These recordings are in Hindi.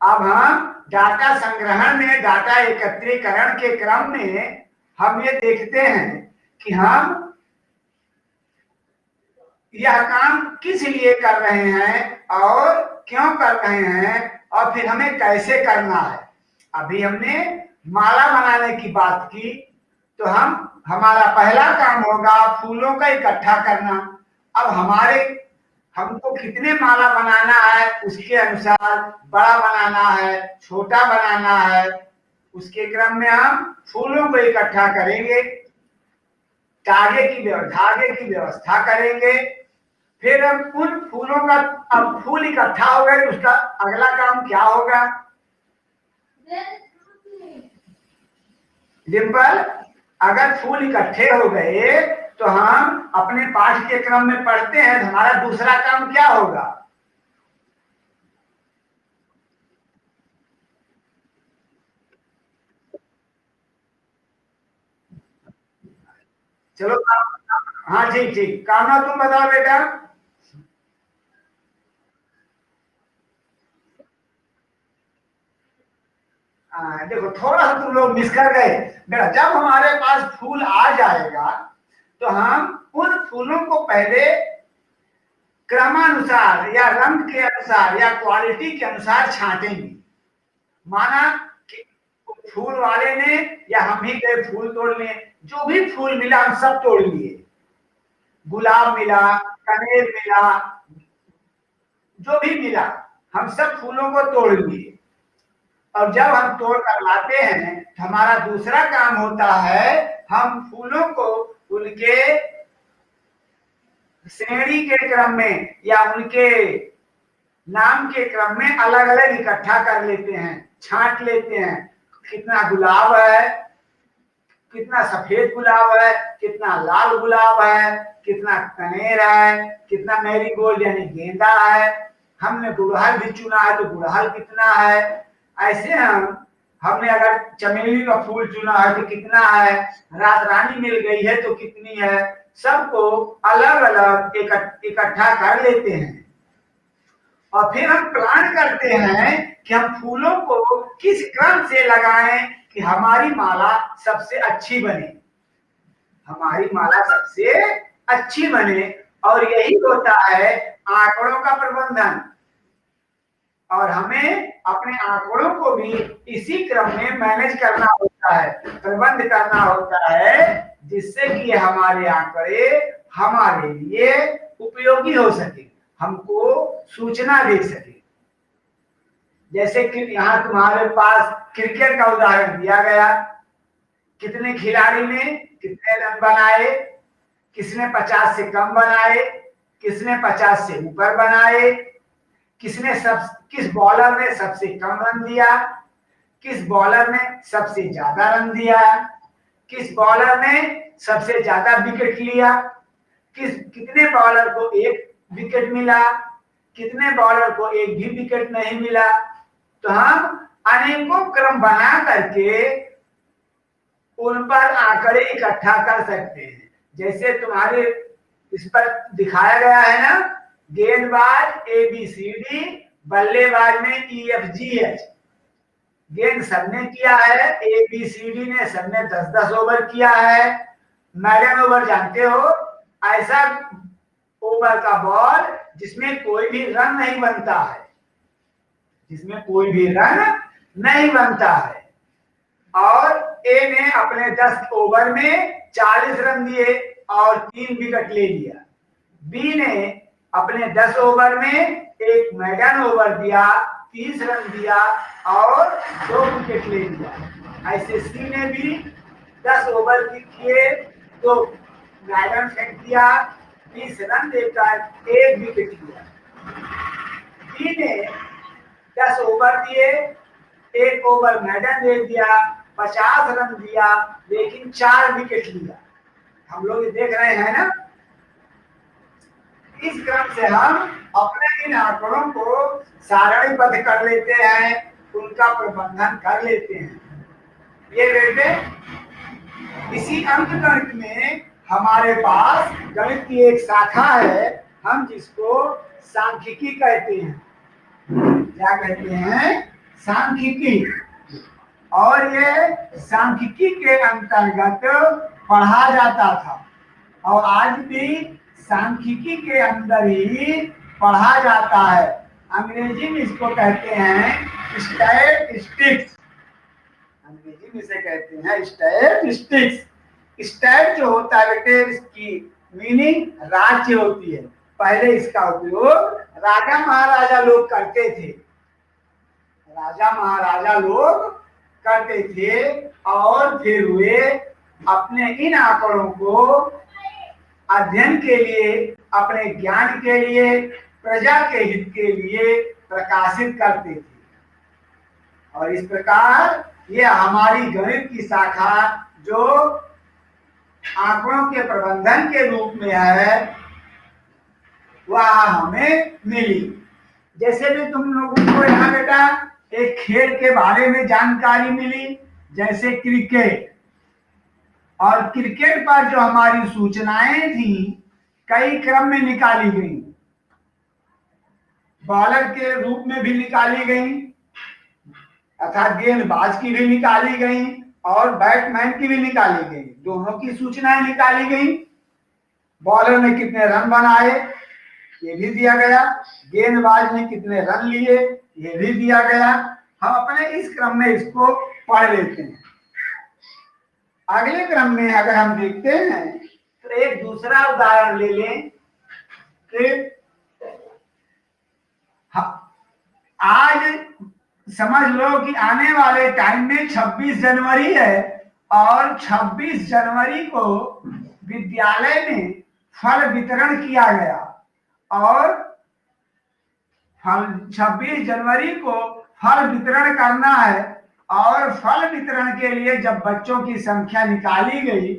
अब हम डाटा संग्रहण में, डाटा एकत्रीकरण के क्रम में हम ये देखते हैं कि हम यह काम किस लिए कर रहे हैं और क्यों कर रहे हैं और फिर हमें कैसे करना है। अभी हमने माला बनाने की बात की, तो हमारा पहला काम होगा फूलों का इकट्ठा करना। अब हमको कितने माला बनाना है उसके अनुसार बड़ा बनाना है, छोटा बनाना है, उसके क्रम में हम फूलों को इकट्ठा करेंगे, धागे की व्यवस्था करेंगे। फिर हम उन फूलों का, अब फूल इकट्ठा हो गए, उसका अगला काम क्या होगा डिम्पल? अगर फूल इकट्ठे हो गए तो हम अपने पाठ के क्रम में पढ़ते हैं, तो हमारा दूसरा काम क्या होगा? चलो हाँ ठीक ठीक, कामना तुम बताओ बेटा। देखो थोड़ा सा तुम लोग मिस कर गए बेटा। जब हमारे पास फूल आ जाएगा तो हम उन फूलों को पहले क्रमानुसार या रंग के अनुसार या क्वालिटी के अनुसार छांटेंगे। माना कि फूल वाले ने या हम ही गए फूल तोड़ लिए, जो भी फूल मिला हम सब तोड़ लिए, गुलाब मिला, कनेर मिला, जो भी मिला हम सब फूलों को तोड़ लिए। और जब हम तोड़ कर लाते हैं तो हमारा दूसरा काम होता है हम फूलों को उनके श्रेणी के क्रम में या उनके नाम के क्रम में अलग अलग इकट्ठा कर लेते हैं, छांट लेते हैं। कितना गुलाब है, कितना सफेद गुलाब है, कितना लाल गुलाब है, कितना कनेर है, कितना मैरीगोल्ड यानी गेंदा है, हमने गुड़हल भी चुना है तो गुड़हल कितना है। ऐसे हमने अगर चमेली का फूल चुना है तो कितना है, रात रानी मिल गई है तो कितनी है, सबको अलग अलग इकट्ठा कर लेते हैं। और फिर हम प्लान करते हैं कि हम फूलों को किस क्रम से लगाएं कि हमारी माला सबसे अच्छी बने, हमारी माला सबसे अच्छी बने। और यही होता है आंकड़ों का प्रबंधन। और हमें अपने आंकड़ों को भी इसी क्रम में मैनेज करना होता है, प्रबंध करना होता है, जिससे कि हमारे आंकड़े हमारे लिए उपयोगी हो सके, हमको सूचना दे सके। जैसे कि यहाँ तुम्हारे पास क्रिकेट का उदाहरण दिया गया, कितने खिलाड़ी ने कितने रन बनाए, किसने 50 से कम बनाए, किसने 50 से ऊपर बनाए, किस बॉलर ने सबसे कम रन दिया, किस बॉलर ने सबसे ज्यादा रन दिया, किस बॉलर ने सबसे ज्यादा विकेट लिया, कितने बॉलर को एक विकेट मिला, कितने बॉलर को एक भी विकेट नहीं मिला। तो हम अनेकों क्रम बना करके उन पर आंकड़े इकट्ठा कर सकते हैं। जैसे तुम्हारे इस पर दिखाया गया है ना, गेंदबाज ABCD, बल्लेबाज में EFGH। गेंद सबने किया है, ABCD ने सबने 10-10 ओवर किया है। मैडन ओवर जानते हो, ऐसा ओवर का बॉल जिसमें कोई भी रन नहीं बनता है, जिसमें कोई भी रन नहीं बनता है। और ए ने अपने 10 ओवर में 40 रन दिए और 3 विकेट ले लिया। बी ने अपने 10 ओवर में एक मैडन ओवर दिया, 30 रन दिया और 2 विकेट ले लिया। ऐसे सी ने भी 10 ओवर किए तो मैडन फेंक दिया, 30 रन देकर 1 विकेट लिया। बी ने 10 ओवर दिए, 1 ओवर मैडन दे दिया, 50 रन दिया, लेकिन 4 विकेट लिया। हम लोग देख रहे हैं ना। इस क्रम से हम अपने इन आंकड़ों को सारणीबद्ध कर लेते हैं, उनका प्रबंधन कर लेते हैं। ये बेटे, इसी अंकगणित में हमारे पास गणित की एक शाखा है, हम जिसको सांख्यिकी कहते हैं। क्या कहते हैं? सांख्यिकी, और ये सांख्यिकी के अंतर्गत पढ़ा जाता था और आज भी सांख्यिकी के अंदर ही पढ़ा जाता है। अंग्रेजी में इसको कहते हैं स्टैटिस्टिक्स, अंग्रेजी में इसे कहते हैं स्टैटिस्टिक्स। स्टैट जो होता है बेटे, इसकी मीनिंग राज्य होती है। पहले इसका उपयोग राजा महाराजा लोग करते थे, राजा महाराजा लोग करते थे, और फिर वे अपने इन आंकड़ों को अध्ययन के लिए, अपने ज्ञान के लिए, प्रजा के हित के लिए प्रकाशित करते थे। और इस प्रकार ये हमारी गणित की शाखा जो आंकड़ों के प्रबंधन के रूप में है, वह हमें मिली। जैसे भी तुम लोगों को यहाँ बेटा एक खेल के बारे में जानकारी मिली, जैसे क्रिकेट, और क्रिकेट पर जो हमारी सूचनाएं थी कई क्रम में निकाली गई, बॉलर के रूप में भी निकाली गई, अर्थात गेंदबाज की भी निकाली गई और बैट्समैन की भी निकाली गई, दोनों की सूचनाएं निकाली गई। बॉलर ने कितने रन बनाए ये भी दिया गया, गेंदबाज ने कितने रन लिए ये भी दिया गया। हम अपने इस क्रम में इसको पढ़ लेते हैं। अगले क्रम में अगर हम देखते हैं तो एक दूसरा उदाहरण ले लें कि आज समझ लो कि आने वाले टाइम में 26 जनवरी है और 26 जनवरी को विद्यालय में फल वितरण किया गया, और 26 जनवरी को फल वितरण करना है, और फल वितरण के लिए जब बच्चों की संख्या निकाली गई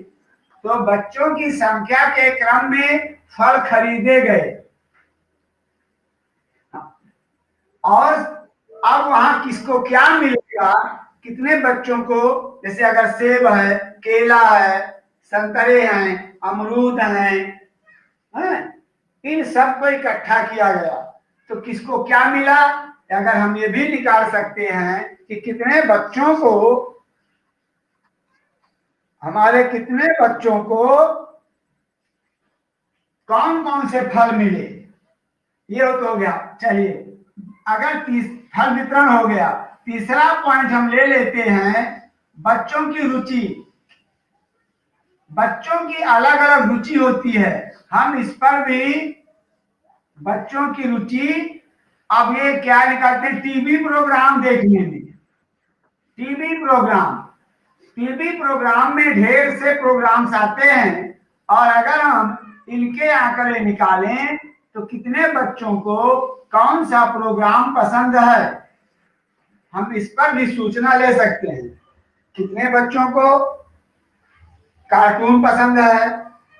तो बच्चों की संख्या के क्रम में फल खरीदे गए, और अब वहां किसको क्या मिलेगा, कितने बच्चों को, जैसे अगर सेब है, केला है, संतरे हैं, अमरूद हैं, इन सब को इकट्ठा किया गया तो किसको क्या मिला। अगर हम ये भी निकाल सकते हैं कि कितने बच्चों को, हमारे कितने बच्चों को कौन कौन से फल मिले, ये तो हो गया। चलिए, अगर फल वितरण हो गया, तीसरा पॉइंट हम ले लेते हैं बच्चों की रुचि। बच्चों की अलग अलग रुचि होती है, हम इस पर भी बच्चों की रुचि, अब ये क्या निकालते हैं, टीवी प्रोग्राम देखने में। टीवी प्रोग्राम में ढेर से प्रोग्राम्स आते हैं, और अगर हम इनके आंकड़े निकालें तो कितने बच्चों को कौन सा प्रोग्राम पसंद है, हम इस पर भी सूचना ले सकते हैं। कितने बच्चों को कार्टून पसंद है,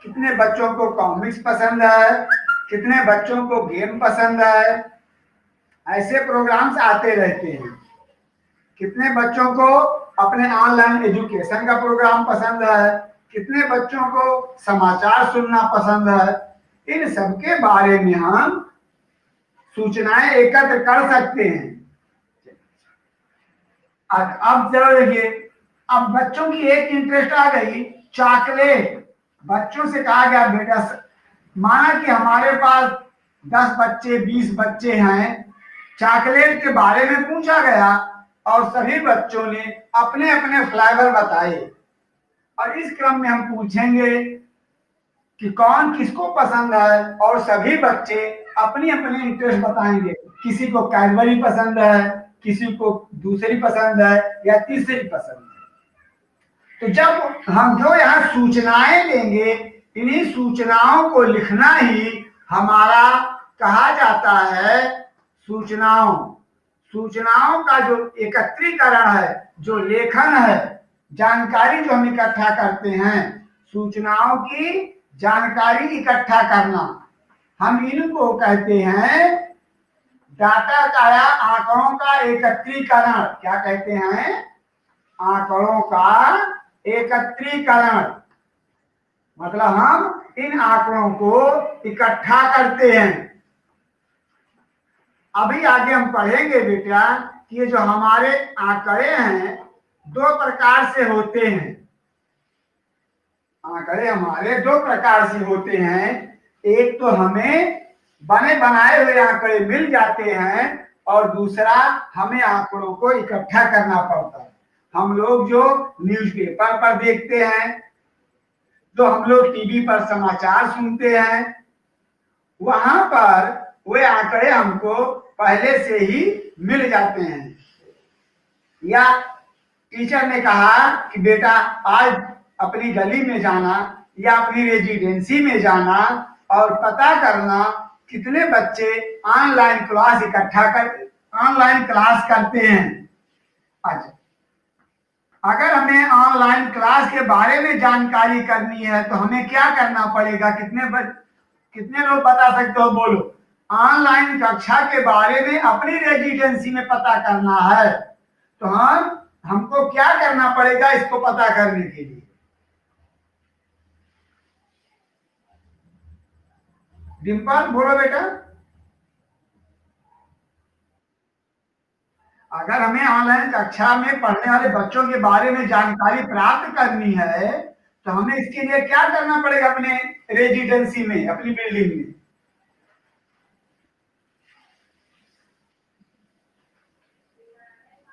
कितने बच्चों को कॉमिक्स पसंद है, कितने बच्चों को गेम पसंद है, ऐसे प्रोग्राम्स आते रहते हैं। कितने बच्चों को अपने ऑनलाइन एजुकेशन का प्रोग्राम पसंद है, कितने बच्चों को समाचार सुनना पसंद है, इन सब के बारे में हम सूचनाएं एकत्र कर सकते हैं। अब चलो देखिए, अब बच्चों की एक इंटरेस्ट आ गई, चॉकलेट। बच्चों से कहा गया बेटा, माना कि हमारे पास 10 बच्चे 20 बच्चे हैं, चॉकलेट के बारे में पूछा गया और सभी बच्चों ने अपने अपने फ्लेवर बताए, और इस क्रम में हम पूछेंगे कि कौन किसको पसंद है, और सभी बच्चे अपनी अपनी इंटरेस्ट बताएंगे। किसी को कैडबरी पसंद है, किसी को दूसरी पसंद है, या तीसरी पसंद है। तो जब हम जो यहाँ सूचनाएं लेंगे, इन्हीं सूचनाओं को लिखना ही हमारा कहा जाता है सूचनाओं का जो एकत्रीकरण है, जो लेखन है, जानकारी जो हम इकट्ठा करते हैं, सूचनाओं की जानकारी इकट्ठा करना, हम इनको कहते हैं डाटा का या आंकड़ों का एकत्रीकरण। क्या कहते हैं? आंकड़ों का एकत्रीकरण। मतलब हम इन आंकड़ों को इकट्ठा करते हैं। अभी आगे हम पढ़ेंगे बेटा कि ये जो हमारे आंकड़े हैं दो प्रकार से होते हैं। आंकड़े हमारे दो प्रकार से होते हैं। एक तो हमें बने बनाए हुए आंकड़े मिल जाते हैं और दूसरा हमें आंकड़ों को इकट्ठा करना पड़ता है। हम लोग जो न्यूज़पेपर पर देखते हैं, जो हम लोग टीवी पर समाचार सुनते हैं, वहां पर वे आंकड़े हमको पहले से ही मिल जाते हैं। या टीचर ने कहा कि बेटा आज अपनी गली में जाना या अपनी रेजिडेंसी में जाना और पता करना कितने बच्चे ऑनलाइन क्लास ऑनलाइन क्लास करते हैं। अच्छा, अगर हमें ऑनलाइन क्लास के बारे में जानकारी करनी है तो हमें क्या करना पड़ेगा? कितने लोग बता सकते हो? बोलो। ऑनलाइन कक्षा के बारे में अपनी रेजिडेंसी में पता करना है तो हमको क्या करना पड़ेगा इसको पता करने के लिए? डिम्पल बोलो बेटा। अगर हमें ऑनलाइन कक्षा में पढ़ने वाले बच्चों के बारे में जानकारी प्राप्त करनी है तो हमें इसके लिए क्या करना पड़ेगा अपने रेजिडेंसी में, अपनी बिल्डिंग में?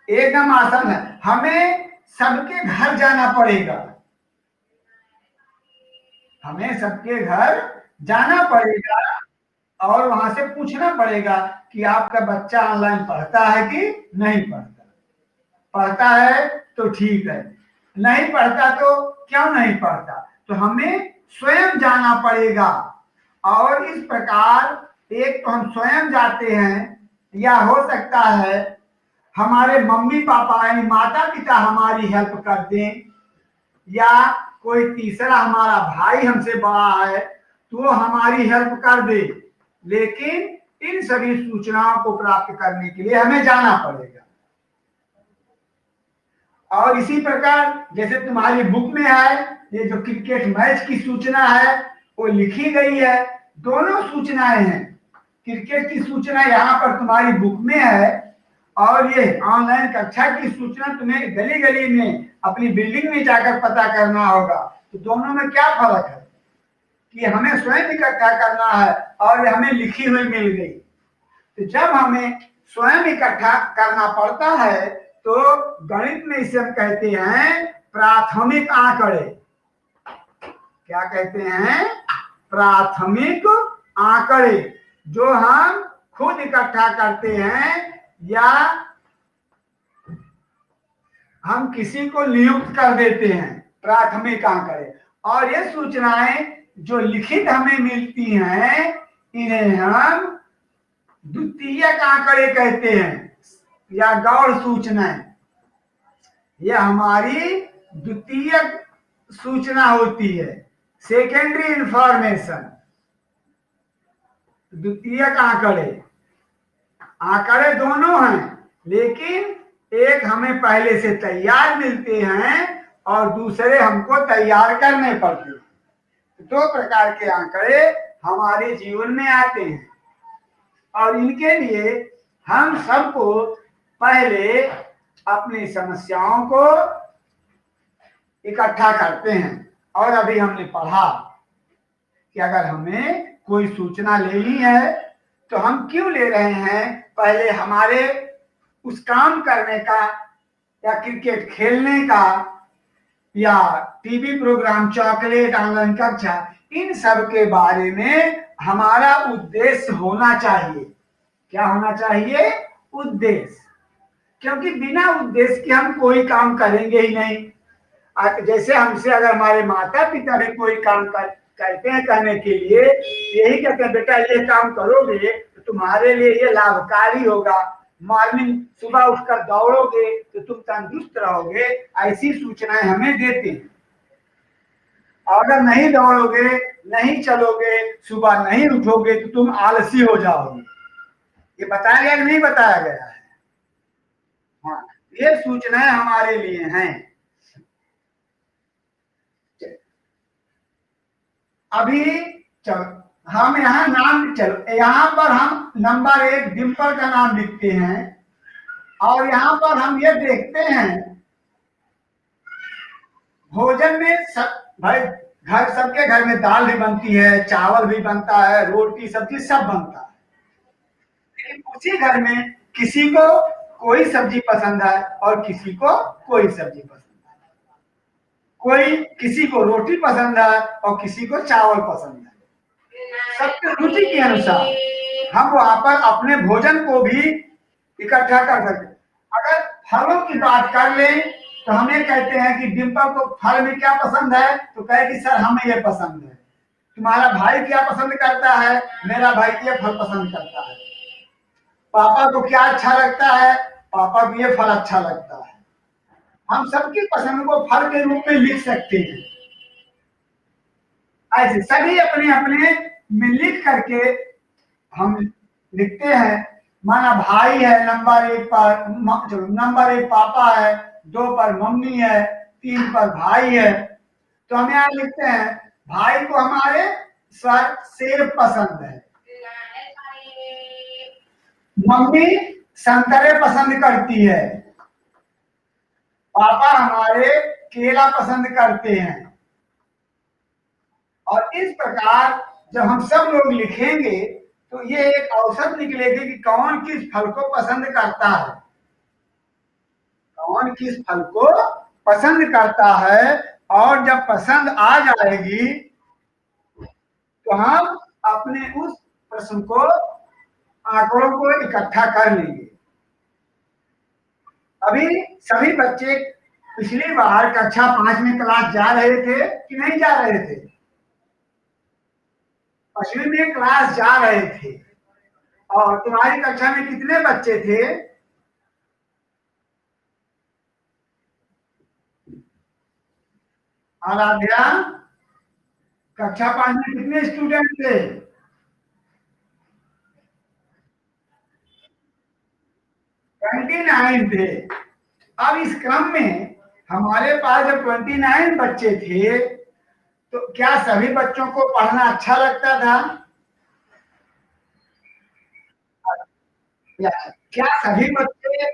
एकदम आसान है। हमें सबके घर जाना पड़ेगा। हमें सबके घर जाना पड़ेगा और वहां से पूछना पड़ेगा कि आपका बच्चा ऑनलाइन पढ़ता है कि नहीं पढ़ता। पढ़ता है तो ठीक है, नहीं पढ़ता तो क्यों नहीं पढ़ता? तो हमें स्वयं जाना पड़ेगा। और इस प्रकार एक तो हम स्वयं जाते हैं या हो सकता है हमारे मम्मी पापा यानी माता पिता हमारी हेल्प कर दें या कोई तीसरा हमारा भाई हमसे बड़ा है तो वो हमारी हेल्प कर दे। लेकिन इन सभी सूचनाओं को प्राप्त करने के लिए हमें जाना पड़ेगा। और इसी प्रकार जैसे तुम्हारी बुक में है ये जो क्रिकेट मैच की सूचना है वो लिखी गई है। दोनों सूचनाएं हैं। क्रिकेट की सूचना यहाँ पर तुम्हारी बुक में है और ये ऑनलाइन कक्षा की सूचना तुम्हें गली गली में अपनी बिल्डिंग में जाकर पता करना होगा। तो दोनों में क्या फर्क है कि हमें स्वयं इकट्ठा करना है और हमें लिखी हुई मिल गई। तो जब हमें स्वयं इकट्ठा करना पड़ता है तो गणित में इसे हम कहते हैं प्राथमिक आंकड़े। क्या कहते हैं? प्राथमिक आंकड़े, जो हम खुद इकट्ठा करते हैं या हम किसी को नियुक्त कर देते हैं। प्राथमिक आंकड़े। और ये सूचनाएं जो लिखित हमें मिलती हैं इन्हें हम द्वितीयक आंकड़े कहते हैं या गौड़ सूचनाएं। यह हमारी द्वितीयक सूचना होती है, सेकेंडरी इंफॉर्मेशन। द्वितीयक आंकड़े, आंकड़े दोनों हैं लेकिन एक हमें पहले से तैयार मिलते हैं और दूसरे हमको तैयार करने पड़ते हैं। दो प्रकार के आंकड़े हमारे जीवन में आते हैं और इनके लिए हम सबको पहले अपनी समस्याओं को इकट्ठा करते हैं। और अभी हमने पढ़ा कि अगर हमें कोई सूचना लेनी है तो हम क्यों ले रहे हैं? पहले हमारे उस काम करने का या क्रिकेट खेलने का या टीवी प्रोग्राम, चॉकलेट, ऑनलाइन कक्षा, इन सब के बारे में हमारा उद्देश्य होना चाहिए। क्या होना चाहिए? उद्देश्य। क्योंकि बिना उद्देश्य के हम कोई काम करेंगे ही नहीं। जैसे हमसे अगर हमारे माता पिता भी कोई काम कहते हैं करने के लिए, यही कहते हैं बेटा ये काम करोगे तो तुम्हारे लिए ये लाभकारी होगा, मॉर्निंग सुबह उठकर दौड़ोगे तो तुम तंदुरुस्त रहोगे, ऐसी सूचनाएं हमें देते हैं। अगर नहीं दौड़ोगे, नहीं चलोगे, सुबह नहीं उठोगे तो तुम आलसी हो जाओगे। ये बताया गया कि नहीं बताया गया है? हाँ, ये सूचनाएं हमारे लिए हैं। अभी चलो हम यहाँ पर हम नंबर 1 डिम्पल का नाम लिखते हैं और यहाँ पर हम ये देखते हैं भोजन में सब भाई सबके घर में दाल भी बनती है, चावल भी बनता है, रोटी सब्जी सब बनता है, लेकिन उसी घर में किसी को कोई सब्जी पसंद है और किसी को कोई सब्जी पसंद है, कोई किसी को रोटी पसंद है और किसी को चावल पसंद है। सबके रुचि के अनुसार हम वहां पर अपने भोजन को भी इकट्ठा कर सकते। अगर फलों की बात कर लें तो हम ये कहते हैं कि डिम्पल को फल में क्या पसंद है, तो कहे कि सर हमें ये पसंद है। तुम्हारा भाई क्या पसंद करता है, मेरा भाई ये फल पसंद करता है। पापा को क्या अच्छा लगता है, पापा को ये फल अच्छा लगता है। हम सबकी पसंद को फल के रूप में लिख सकते हैं। ऐसे सभी अपने अपने में लिख करके हम लिखते हैं। माना भाई है नंबर 1 पर, नंबर 1 पापा है, 2 पर मम्मी है, 3 पर भाई है। तो हम यहाँ लिखते हैं भाई को हमारे सर सेब पसंद है, मम्मी संतरे पसंद करती है, पापा हमारे केला पसंद करते हैं। और इस प्रकार जब हम सब लोग लिखेंगे तो ये एक औसत निकलेगी कि कौन किस फल को पसंद करता है, कौन किस फल को पसंद करता है। और जब पसंद आ जाएगी तो हम अपने उस प्रश्न को, आंकड़ों को इकट्ठा कर लेंगे। अभी सभी बच्चे पिछली बार कक्षा 5 में क्लास जा रहे थे कि नहीं जा रहे थे? 5वीं में क्लास जा रहे थे। और तुम्हारी कक्षा में कितने बच्चे थे? आराध्या, कक्षा 5 में कितने स्टूडेंट थे? 29 थे। अब इस क्रम में हमारे पास जब 29 बच्चे थे तो क्या सभी बच्चों को पढ़ना अच्छा लगता था? क्या सभी बच्चे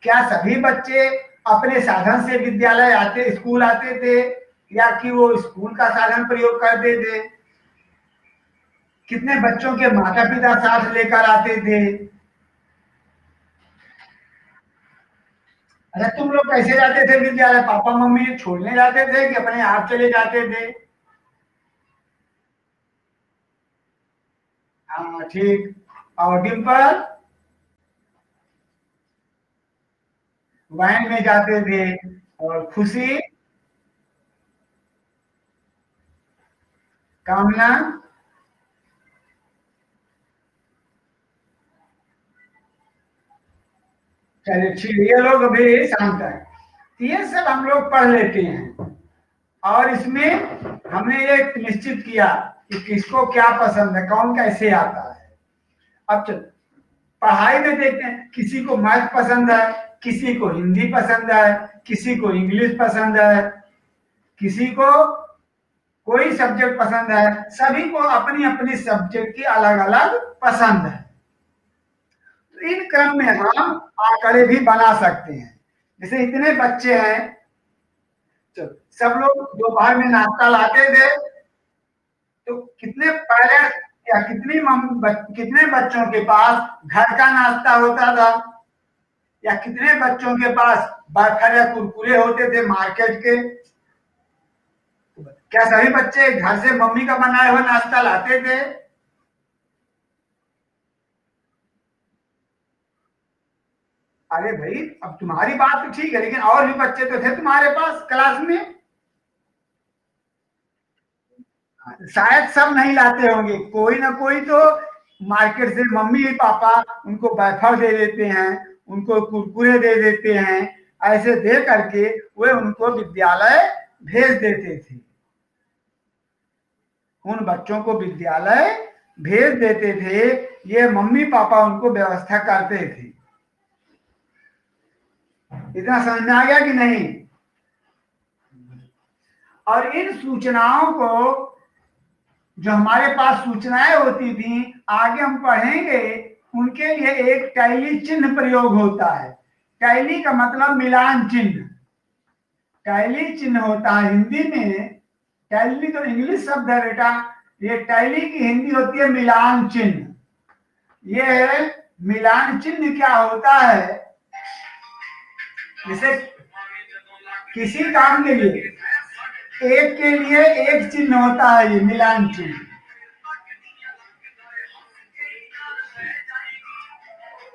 क्या सभी बच्चे अपने साधन से विद्यालय आते, स्कूल आते थे, या कि वो स्कूल का साधन प्रयोग करते थे? कितने बच्चों के माता पिता साथ लेकर आते थे? अच्छा, तुम लोग कैसे जाते थे विद्यालय? पापा मम्मी छोड़ने जाते थे कि अपने आप चले जाते थे? हाँ ठीक। और डिम्पल वैन में जाते थे। और खुशी, कामना, चलिए ठीक, ये लोग अभी शाम तक, ये सब हम लोग पढ़ लेते हैं। और इसमें हमने ये निश्चित किया कि किसको क्या पसंद है, कौन कैसे आता है। अब चल पढ़ाई में देखते हैं, किसी को मैथ पसंद है, किसी को हिंदी पसंद है, किसी को इंग्लिश पसंद है, किसी को कोई सब्जेक्ट पसंद है। सभी को अपनी अपनी सब्जेक्ट की अलग अलग पसंद है। तो इन क्रम में हम आंकड़े भी बना सकते हैं। जैसे इतने बच्चे हैं, तो सब लोग दोपहर में नाश्ता लाते थे, तो कितने पेरेंट्स या कितने बच्चों के पास घर का नाश्ता होता था, या कितने बच्चों के पास बर्गर या कुरकुरे होते थे मार्केट के? क्या सभी बच्चे घर से मम्मी का बनाया हुआ नाश्ता लाते थे? अरे भाई, अब तुम्हारी बात तो ठीक है, लेकिन और भी बच्चे तो थे तुम्हारे पास क्लास में। शायद सब नहीं लाते होंगे, कोई ना कोई तो मार्केट से मम्मी पापा उनको वेफर दे देते हैं, उनको कुरकुरे दे देते हैं। ऐसे दे करके वे उनको विद्यालय भेज देते थे, उन बच्चों को विद्यालय भेज देते थे। ये मम्मी पापा उनको व्यवस्था करते थे। इतना समझ में आ गया कि नहीं? और इन सूचनाओं को, जो हमारे पास सूचनाएं होती थी, आगे हम पढ़ेंगे, उनके लिए एक टैली चिन्ह प्रयोग होता है। टैली का मतलब मिलान चिन्ह। टैली चिन्ह होता है हिंदी में, टैली तो इंग्लिश शब्द है बेटा, ये टैली की हिंदी होती है मिलान चिन्ह। ये मिलान चिन्ह क्या होता है, जैसे किसी काम के लिए एक के लिए एक चिन्ह होता है, ये मिलान चिन्ह।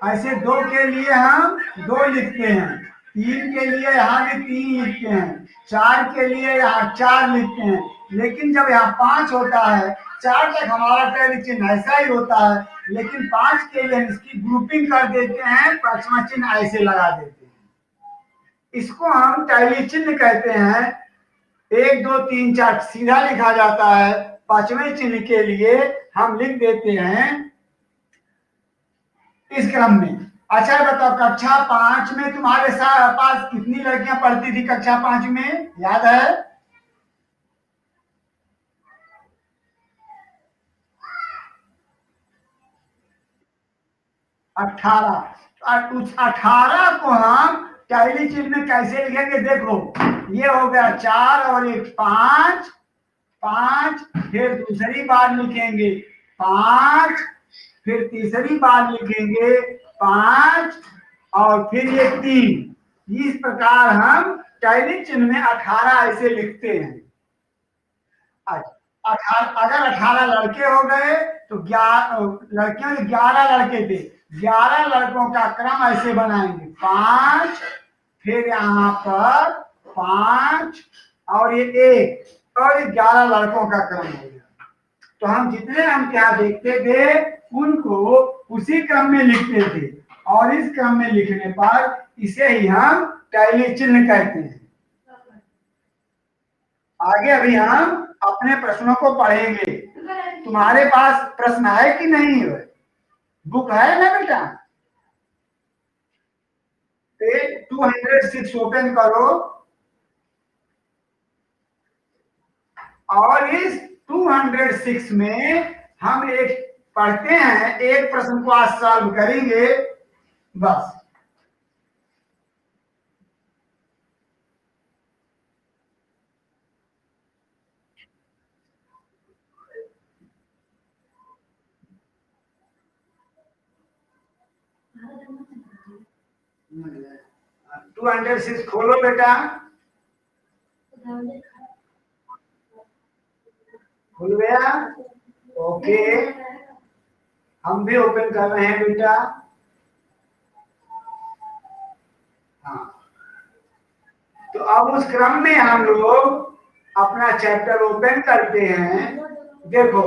ऐसे दो के लिए हम दो लिखते हैं, तीन के लिए यहाँ भी तीन लिखते हैं, चार के लिए यहाँ चार लिखते हैं। लेकिन जब यहाँ पांच होता है, चार तक हमारा टैली चिन्ह ऐसा ही होता है, लेकिन पांच के लिए इसकी ग्रुपिंग कर देते हैं, पांचवा चिन्ह ऐसे लगा देते हैं। इसको हम टैली चिन्ह कहते हैं। एक दो तीन चार सीधा लिखा जाता है, पांचवें चिन्ह के लिए हम लिख देते हैं इस क्रम में। अच्छा बताओ, कक्षा 5 में तुम्हारे पास कितनी लड़कियां पढ़ती थी? कक्षा 5 में याद है? 18। उस 18 को हम टैली चिन्ह में कैसे लिखेंगे? देखो, ये हो गया 4 और एक 5, 5, फिर दूसरी बार लिखेंगे 5, फिर तीसरी बार लिखेंगे 5, और फिर ये 3। इस प्रकार हम टैली चिन्ह में 18 ऐसे लिखते हैं। अगर 18 लड़के हो गए तो लड़कियों के 11 लड़के थे, 11 लड़कों का क्रम ऐसे बनाएंगे, 5, फिर यहाँ पर 5 और ये 1, और ये 11 लड़कों का क्रम हो गया। तो हम जितने अंक यहाँ देखते थे उनको उसी क्रम में लिखते थे, और इस क्रम में लिखने पर इसे ही हम टैली चिन्ह कहते हैं। आगे अभी हम अपने प्रश्नों को पढ़ेंगे। तुम्हारे पास प्रश्न है कि नहीं है? बुक है ना बेटा? पेज 206 ओपन करो, और इस 206 में हम एक पढ़ते हैं, एक प्रश्न को आज सॉल्व करेंगे बस। टू 206 खोलो बेटा, खुल गया? ओके, हम भी ओपन कर रहे हैं बेटा। हाँ, तो अब उस क्रम में हम लोग अपना चैप्टर ओपन करते हैं। देखो,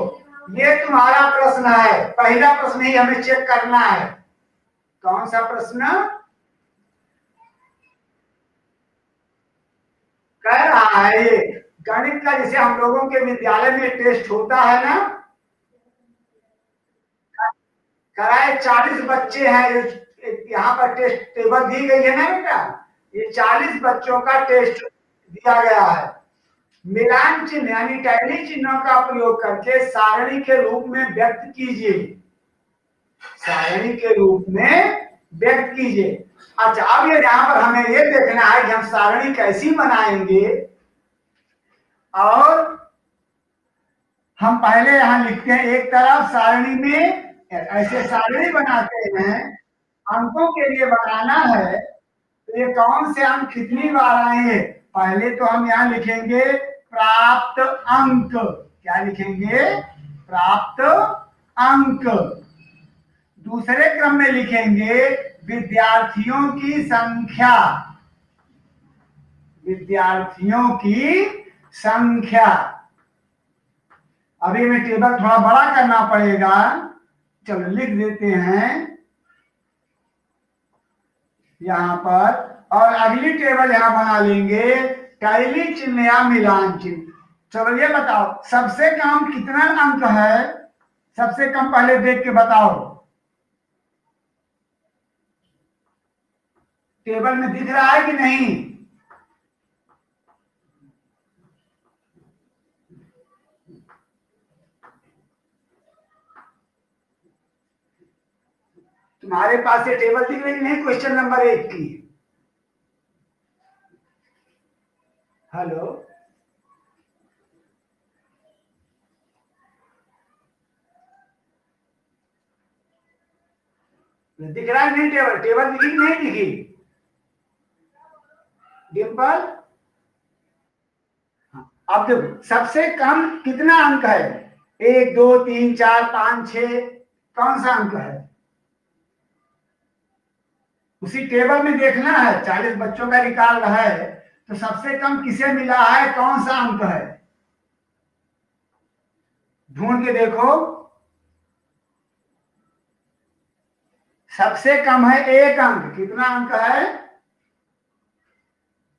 ये तुम्हारा प्रश्न है, पहला प्रश्न ही हमें चेक करना है। कौन सा प्रश्न कह रहा है? ये गणित का, जैसे हम लोगों के विद्यालय में टेस्ट होता है ना, कराए 40 बच्चे हैं, यहाँ पर टेस्ट टेबल दी गई है ना बेटा, ये 40 बच्चों का टेस्ट दिया गया है। मिलान चिन्ह यानी टैली चिन्हों का प्रयोग करके सारणी के रूप में व्यक्त कीजिए, सारणी के रूप में व्यक्त कीजिए। अच्छा, अब ये यहाँ पर हमें ये देखना है कि हम सारणी कैसी बनाएंगे, और हम पहले यहाँ लिखते हैं एक तरफ सारणी में, ऐसे सारणी बनाते हैं, अंकों के लिए बनाना है। तो ये कौन से अंक कितनी बार आए? पहले तो हम यहाँ लिखेंगे प्राप्त अंक। क्या लिखेंगे? प्राप्त अंक। दूसरे क्रम में लिखेंगे विद्यार्थियों की संख्या, विद्यार्थियों की संख्या। अभी हमें टेबल थोड़ा बड़ा करना पड़ेगा, चलो लिख देते हैं यहां पर, और अगली टेबल यहां बना लेंगे टैली चिन्ह या मिलान चिन्ह। चलो ये बताओ, सबसे कम कितना अंक है? सबसे कम पहले देख के बताओ, टेबल में दिख रहा है कि नहीं? तुम्हारे पास ये टेबल दिख रही नहीं क्वेश्चन नंबर 1 की? हेलो, दिख रहा है नहीं? टेबल टेबल दिखी कि नहीं दिखी डिम्पल? हाँ, अब देखो सबसे कम कितना अंक है? 1 2 3 4 5 6, कौन सा अंक है? उसी टेबल में देखना है, 40 बच्चों का निकाल रहा है तो सबसे कम किसे मिला है, कौन सा अंक है? ढूंढ के देखो। सबसे कम है 1 अंक। कितना अंक है?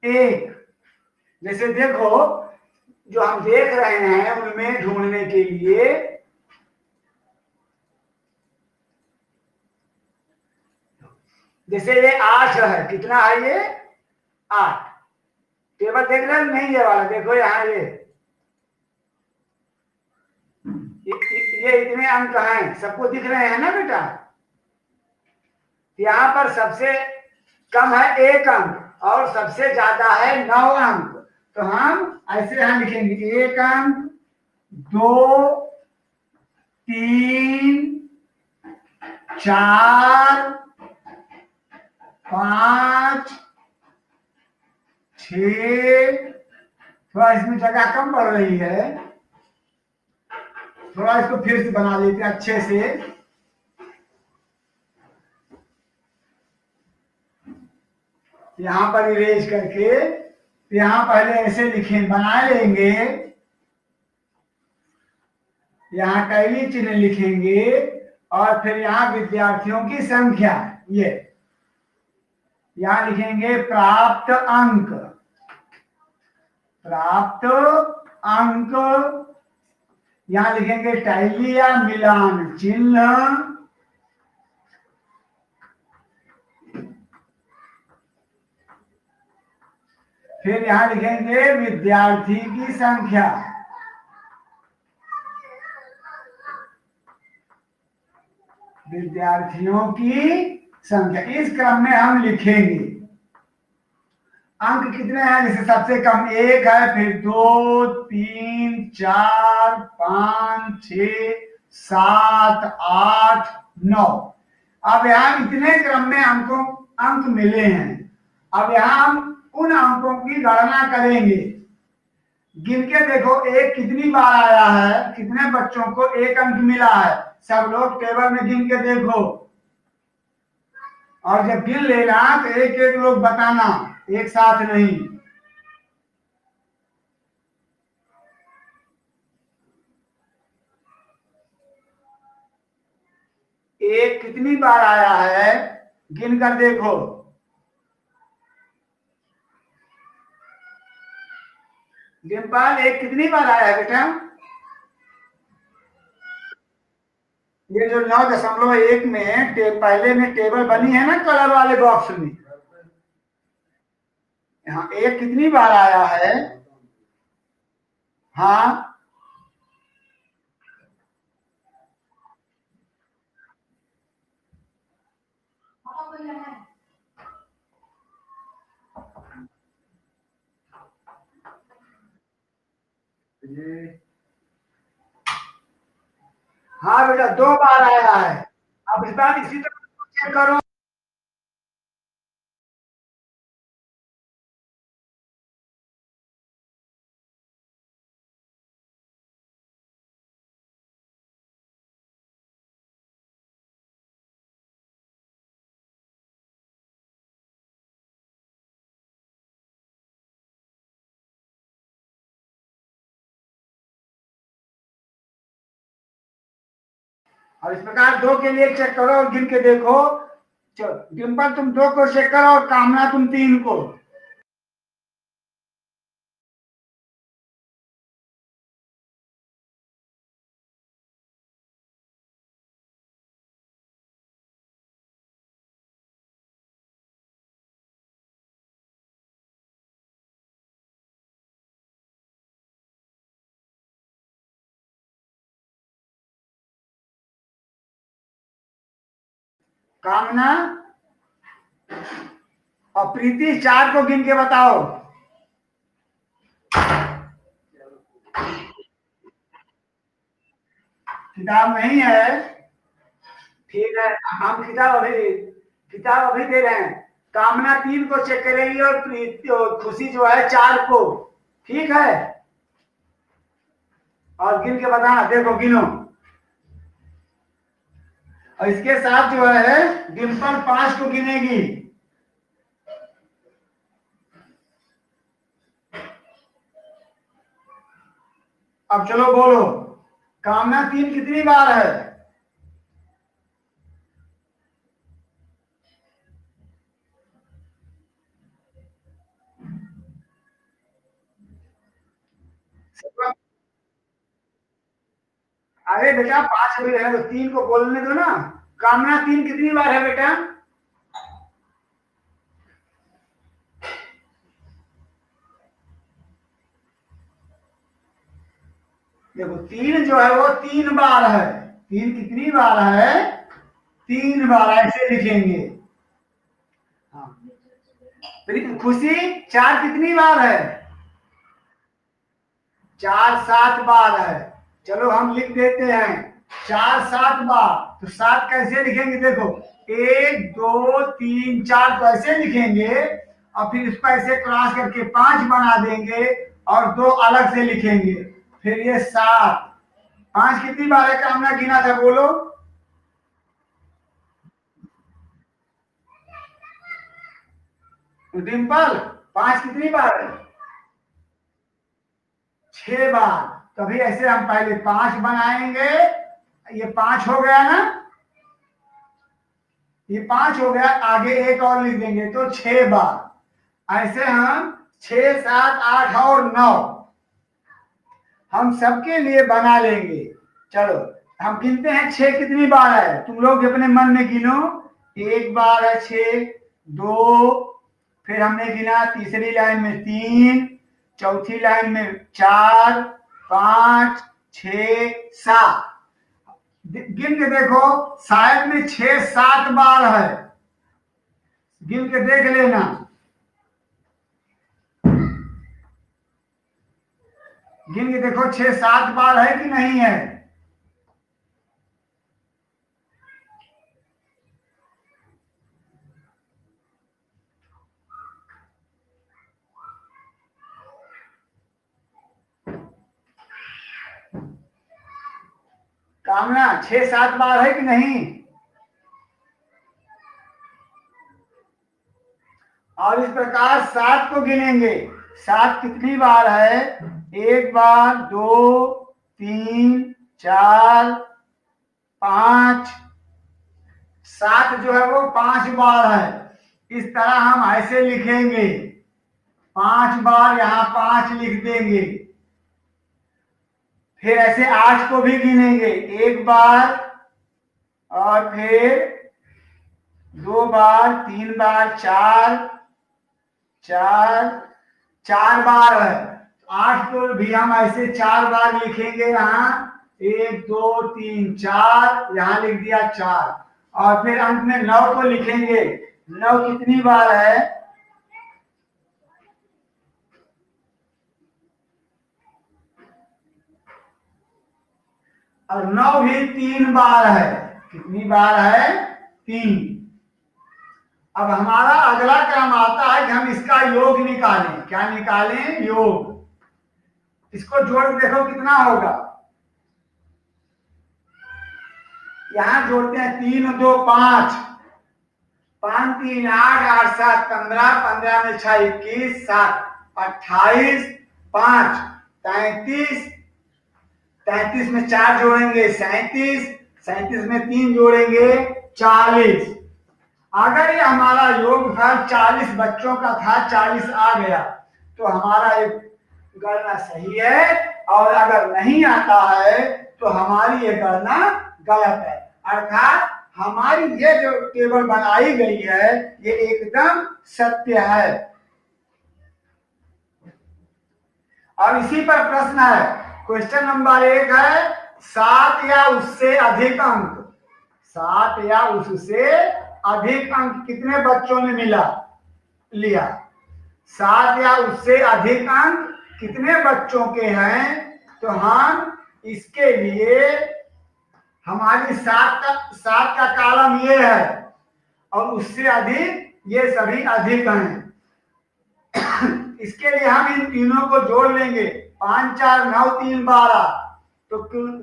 1। जैसे देखो जो हम देख रहे हैं उनमें ढूंढने के लिए जैसे ये 8 है, कितना है ये? 8। टेबल देख रहे हैं नहीं? ये वाला देखो यहाँ ये इतने अंक हैं, सबको दिख रहे हैं ना बेटा? यहाँ पर सबसे कम है 1 अंक और सबसे ज्यादा है 9 अंक। तो हम ऐसे यहाँ लिखेंगे 1 अंक, 2 3 4 5 6। थोड़ा इसमें जगह कम पड़ रही है, थोड़ा इसको फिर से बना लेते हैं अच्छे से। यहां पर इरेज करके यहां पहले ऐसे लिखें, बना लेंगे। यहाँ टैली चिन्ह लिखेंगे और फिर यहाँ विद्यार्थियों की संख्या, ये यहाँ लिखेंगे प्राप्त अंक। प्राप्त अंक यहाँ लिखेंगे टैली या मिलान चिन्ह। फिर यहाँ लिखेंगे विद्यार्थी की संख्या। विद्यार्थियों की संख्या इस क्रम में हम लिखेंगे। अंक कितने हैं? जैसे सबसे कम 1 है, फिर 2 3 4 5 6 7 8 9। अब यहाँ इतने क्रम में अंक मिले हैं। अब यहाँ हम उन अंकों की गणना करेंगे। गिन के देखो 1 कितनी बार आया है, कितने बच्चों को 1 अंक मिला है। सब लोग टेबल में गिन के देखो और जब गिन लेना तो एक एक लोग बताना, एक साथ नहीं। 1 कितनी बार आया है गिन कर देखो। डिम्पल 1 कितनी बार आया है बेटा? ये जो 9.1 में पहले में टेबल बनी है ना कलर वाले बॉक्स में, यहाँ 1 कितनी बार आया है? हाँ, हाँ बेटा 2 बार आया है। अब इस बार इसी तरह चेक करो। और इस प्रकार 2 के लिए चेक करो और गिन के देखो। डिम्पल तुम 2 को चेक करो और कामना तुम 3 को। कामना और प्रीति 4 को गिन के बताओ। किताब नहीं है, ठीक है, हम किताब अभी दे रहे हैं। कामना 3 को चेक करेंगे और प्रीति और खुशी जो है 4 को, ठीक है। और गिन के बताना, देखो गिनो। और इसके साथ जो है डिम्पल 5 को गिनेगी। अब चलो बोलो, कामना 3 कितनी बार है? अरे बेटा 5 अभी रहे तो 3 को बोलने दो ना। कामना 3 कितनी बार है बेटा? देखो 3 जो है वो 3 बार है। 3 कितनी बार है? 3 बार, ऐसे लिखेंगे। हाँ। खुशी 4 कितनी बार है? 4 7 बार है। चलो हम लिख देते हैं 4 7 बार। तो 7 कैसे लिखेंगे? देखो 1 2 3 4 तो ऐसे लिखेंगे और फिर इसको ऐसे क्रॉस करके 5 बना देंगे और 2 अलग से लिखेंगे। फिर ये 7। 5 कितनी बार है? कामना गिना था, बोलो। डिम्पल 5 कितनी बार है? 6 बार। तभी ऐसे हम पहले 5 बनाएंगे, ये 5 हो गया ना, ये 5 हो गया, आगे एक और लिख देंगे तो 6 बार। ऐसे हम 6 7 8 और 9 हम सबके लिए बना लेंगे। चलो हम गिनते हैं 6 कितनी बार है, तुम लोग अपने मन में गिनो। 1 बार है 6, 2, फिर हमने गिना तीसरी लाइन में 3, चौथी लाइन में 4 5 6 7। गिन के देखो, शायद में 6 7 बार है, गिन के देख लेना। गिन के देखो 6 7 बार है कि नहीं है। कामना 6 7 बार है कि नहीं? और इस प्रकार 7 को गिनेंगे। 7 कितनी बार है? 1 बार, 2 3 4 5। 7 जो है वो 5 बार है। इस तरह हम ऐसे लिखेंगे, 5 बार, यहां 5 लिख देंगे। फिर ऐसे 8 को भी गिनेंगे, 1 बार और फिर 2 बार, 3 बार, 4 बार है। 8 को भी हम ऐसे 4 बार लिखेंगे, यहाँ 1 2 3 4, यहाँ लिख दिया 4। और फिर अंत में 9 को लिखेंगे। 9 कितनी बार है? और 9 भी 3 बार है। कितनी बार है? 3। अब हमारा अगला काम आता है कि हम इसका योग निकालें। क्या निकालें? योग। इसको जोड़ देखो कितना होगा। यहां जोड़ते हैं 3 2 5, 5 3 8 8 7 15, 15 में 6 21 7 28 5 33, 33 में 4 जोड़ेंगे 37, 37 में 3 जोड़ेंगे 40। अगर ये हमारा योगफल 40 बच्चों का था, 40 आ गया, तो हमारा एक गणना सही है। और अगर नहीं आता है तो हमारी ये गणना गलत है। अर्थात हमारी ये जो टेबल बनाई गई है ये एकदम सत्य है। और इसी पर प्रश्न है, क्वेश्चन नंबर 1 है 7 या उससे अधिक अंक। 7 या उससे अधिक अंक कितने बच्चों ने लिया? 7 या उससे अधिक अंक कितने बच्चों के हैं? तो हम इसके लिए हमारी 7 का कॉलम ये है और उससे अधिक ये सभी अधिक हैं। इसके लिए हम इन तीनों को जोड़ लेंगे। 5 4 9 3 12, तो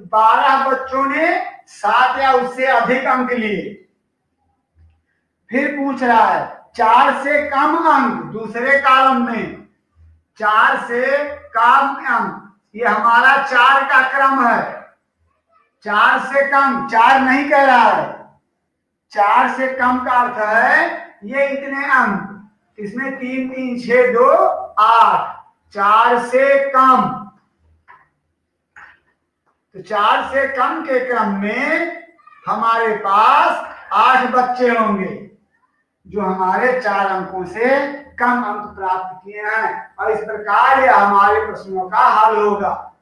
12 बच्चों ने 7 या उससे अधिक अंक लिए। फिर पूछ रहा है 4 से कम अंक दूसरे कॉलम में, 4 से कम अंक, ये हमारा 4 का क्रम है। 4 से कम, 4 नहीं कह रहा है, 4 से कम का अर्थ है ये इतने अंक, इसमें 3 3 6 2 8, 4 से कम। तो 4 से कम के क्रम में हमारे पास 8 बच्चे होंगे जो हमारे 4 अंकों से कम अंक प्राप्त किए हैं, और इस प्रकार ये हमारे प्रश्नों का हल होगा।